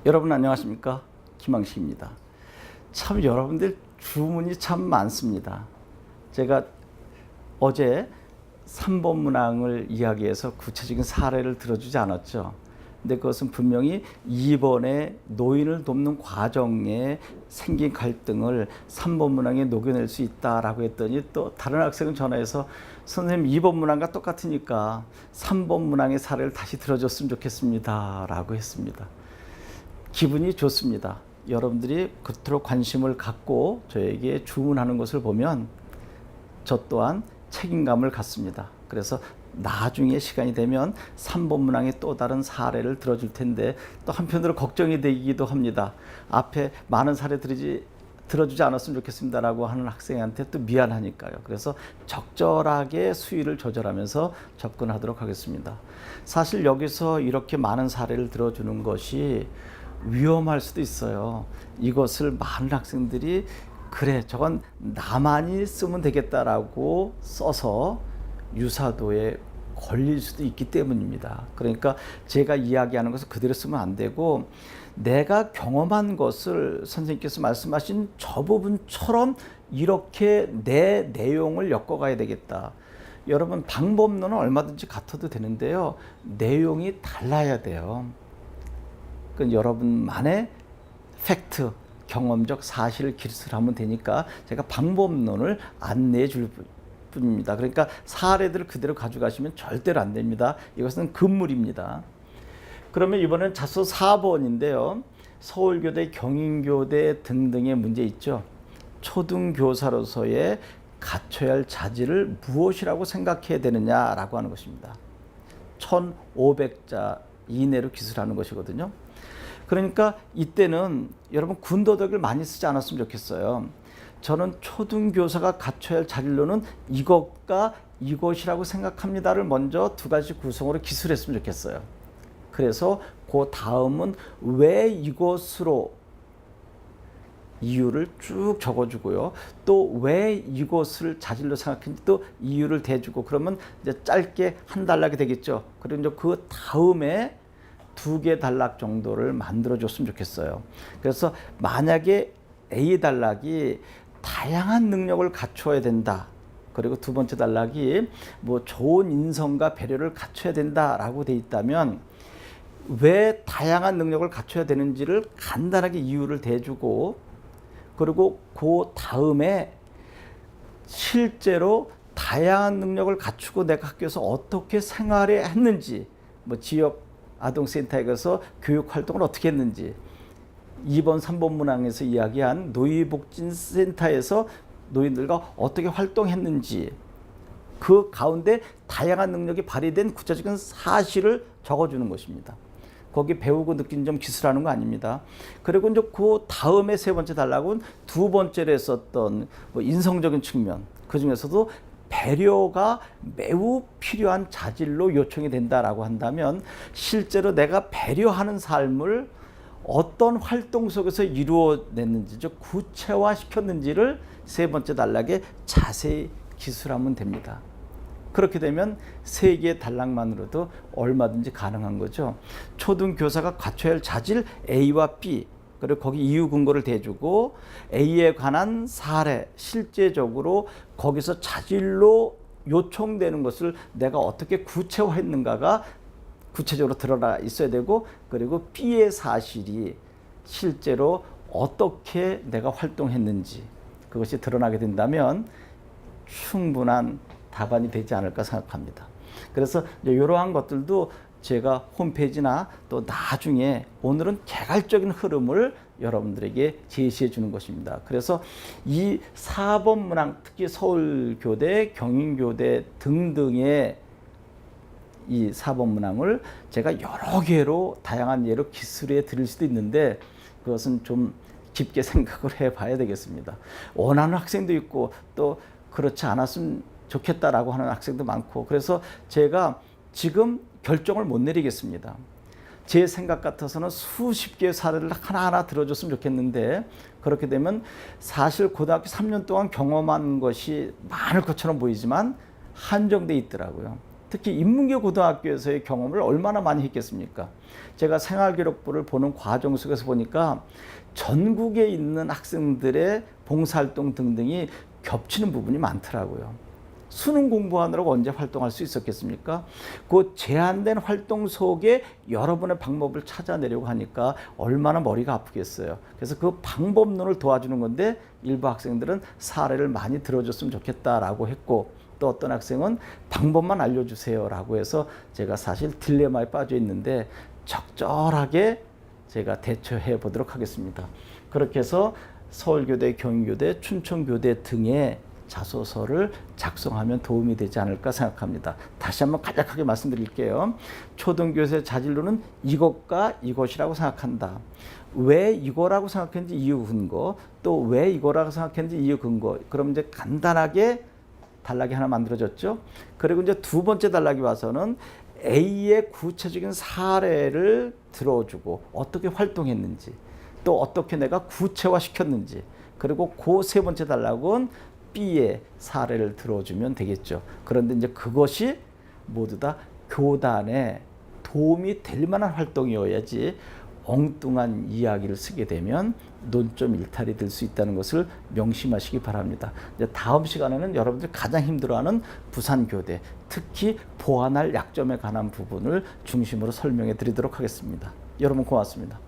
여러분 안녕하십니까? 김항식입니다. 참 여러분들 주문이 참 많습니다. 제가 어제 3번 문항을 이야기해서 구체적인 사례를 들어주지 않았죠. 근데 그것은 분명히 2번의 노인을 돕는 과정에 생긴 갈등을 3번 문항에 녹여낼 수 있다라고 했더니 또 다른 학생은 전화해서 선생님 2번 문항과 똑같으니까 3번 문항의 사례를 다시 들어줬으면 좋겠습니다 라고 했습니다. 기분이 좋습니다. 여러분들이 그토록 관심을 갖고 저에게 주문하는 것을 보면 저 또한 책임감을 갖습니다. 그래서 나중에 시간이 되면 3번 문항의 또 다른 사례를 들어줄 텐데 또 한편으로 걱정이 되기도 합니다. 앞에 많은 사례 들어주지 않았으면 좋겠습니다라고 하는 학생한테 또 미안하니까요. 그래서 적절하게 수위를 조절하면서 접근하도록 하겠습니다. 사실 여기서 이렇게 많은 사례를 들어주는 것이 위험할 수도 있어요. 이것을 많은 학생들이 그래 저건 나만이 쓰면 되겠다라고 써서 유사도에 걸릴 수도 있기 때문입니다. 그러니까 제가 이야기하는 것을 그대로 쓰면 안 되고 내가 경험한 것을 선생님께서 말씀하신 저 부분처럼 이렇게 내 내용을 엮어가야 되겠다. 여러분 방법론은 얼마든지 같아도 되는데요. 내용이 달라야 돼요. 그 여러분만의 팩트, 경험적 사실을 기술하면 되니까 제가 방법론을 안내해 줄 뿐입니다. 그러니까 사례들을 그대로 가져가시면 절대로 안 됩니다. 이것은 금물입니다. 그러면 이번엔 자소 4번인데요. 서울교대, 경인교대 등등의 문제 있죠. 초등교사로서의 갖춰야 할 자질을 무엇이라고 생각해야 되느냐라고 하는 것입니다. 1500자 이내로 기술하는 것이거든요. 그러니까 이때는 여러분 군더더기를 많이 쓰지 않았으면 좋겠어요. 저는 초등교사가 갖춰야 할 자질로는 이것과 이것이라고 생각합니다를 먼저 두 가지 구성으로 기술했으면 좋겠어요. 그래서 그 다음은 왜 이것으로 이유를 쭉 적어주고요. 또 왜 이것을 자질로 생각했는지 또 이유를 대주고 그러면 이제 짧게 한 단락이 되겠죠. 그리고 이제 그 다음에 2개 단락 정도를 만들어 줬으면 좋겠어요. 그래서 만약에 A 단락이 다양한 능력을 갖춰야 된다. 그리고 두 번째 단락이 뭐 좋은 인성과 배려를 갖춰야 된다라고 돼 있다면 왜 다양한 능력을 갖춰야 되는지를 간단하게 이유를 대주고 그리고 그 다음에 실제로 다양한 능력을 갖추고 내가 학교에서 어떻게 생활해 했는지 뭐 지역 아동센터에 가서 교육활동을 어떻게 했는지 2번, 3번 문항에서 이야기한 노인복지센터에서 노인들과 어떻게 활동했는지 그 가운데 다양한 능력이 발휘된 구체적인 사실을 적어주는 것입니다. 거기 배우고 느낀 점 기술하는 거 아닙니다. 그리고 이제 그 다음에 세 번째 단락은 두 번째로 했었던 뭐 인성적인 측면 그 중에서도 배려가 매우 필요한 자질로 요청이 된다라고 한다면 실제로 내가 배려하는 삶을 어떤 활동 속에서 이루어냈는지 즉 구체화시켰는지를 세 번째 단락에 자세히 기술하면 됩니다. 그렇게 되면 3개의 단락만으로도 얼마든지 가능한 거죠. 초등교사가 갖춰야 할 자질 A와 B 그리고 거기 이유 근거를 대주고 A에 관한 사례 실제적으로 거기서 자질로 요청되는 것을 내가 어떻게 구체화했는가가 구체적으로 드러나 있어야 되고 그리고 B의 사실이 실제로 어떻게 내가 활동했는지 그것이 드러나게 된다면 충분한 답안이 되지 않을까 생각합니다. 그래서 이러한 것들도 제가 홈페이지나 또 나중에 오늘은 개괄적인 흐름을 여러분들에게 제시해 주는 것입니다. 그래서 이 4번 문항 특히 서울교대, 경인교대 등등의 이 4번 문항을 제가 여러 개로 다양한 예로 기술해 드릴 수도 있는데 그것은 좀 깊게 생각을 해 봐야 되겠습니다. 원하는 학생도 있고 또 그렇지 않았으면 좋겠다라고 하는 학생도 많고 그래서 제가 지금 결정을 못 내리겠습니다. 제 생각 같아서는 수십 개의 사례를 하나하나 들어줬으면 좋겠는데 그렇게 되면 사실 고등학교 3년 동안 경험한 것이 많을 것처럼 보이지만 한정돼 있더라고요. 특히 인문계 고등학교에서의 경험을 얼마나 많이 했겠습니까? 제가 생활기록부를 보는 과정 속에서 보니까 전국에 있는 학생들의 봉사활동 등등이 겹치는 부분이 많더라고요. 수능 공부하느라고 언제 활동할 수 있었겠습니까? 그 제한된 활동 속에 여러분의 방법을 찾아내려고 하니까 얼마나 머리가 아프겠어요. 그래서 그 방법론을 도와주는 건데 일부 학생들은 사례를 많이 들어줬으면 좋겠다라고 했고, 또 어떤 학생은 방법만 알려주세요라고 해서 제가 사실 딜레마에 빠져 있는데 적절하게 제가 대처해 보도록 하겠습니다. 그렇게 해서 서울교대, 경희교대, 춘천교대 등의 자소서를 작성하면 도움이 되지 않을까 생각합니다. 다시 한번 간략하게 말씀드릴게요. 초등교사의 자질로는 이것과 이것이라고 생각한다. 왜 이거라고 생각했는지 이유 근거, 또 왜 이거라고 생각했는지 이유 근거. 그럼 이제 간단하게 단락이 하나 만들어졌죠. 그리고 이제 두 번째 단락이 와서는 A의 구체적인 사례를 들어주고 어떻게 활동했는지, 또 어떻게 내가 구체화시켰는지, 그리고 그 세 번째 단락은 B의 사례를 들어주면 되겠죠. 그런데 이제 그것이 모두 다 교단에 도움이 될 만한 활동이어야지 엉뚱한 이야기를 쓰게 되면 논점 일탈이 될 수 있다는 것을 명심하시기 바랍니다. 이제 다음 시간에는 여러분들이 가장 힘들어하는 부산교대, 특히 보완할 약점에 관한 부분을 중심으로 설명해 드리도록 하겠습니다. 여러분 고맙습니다.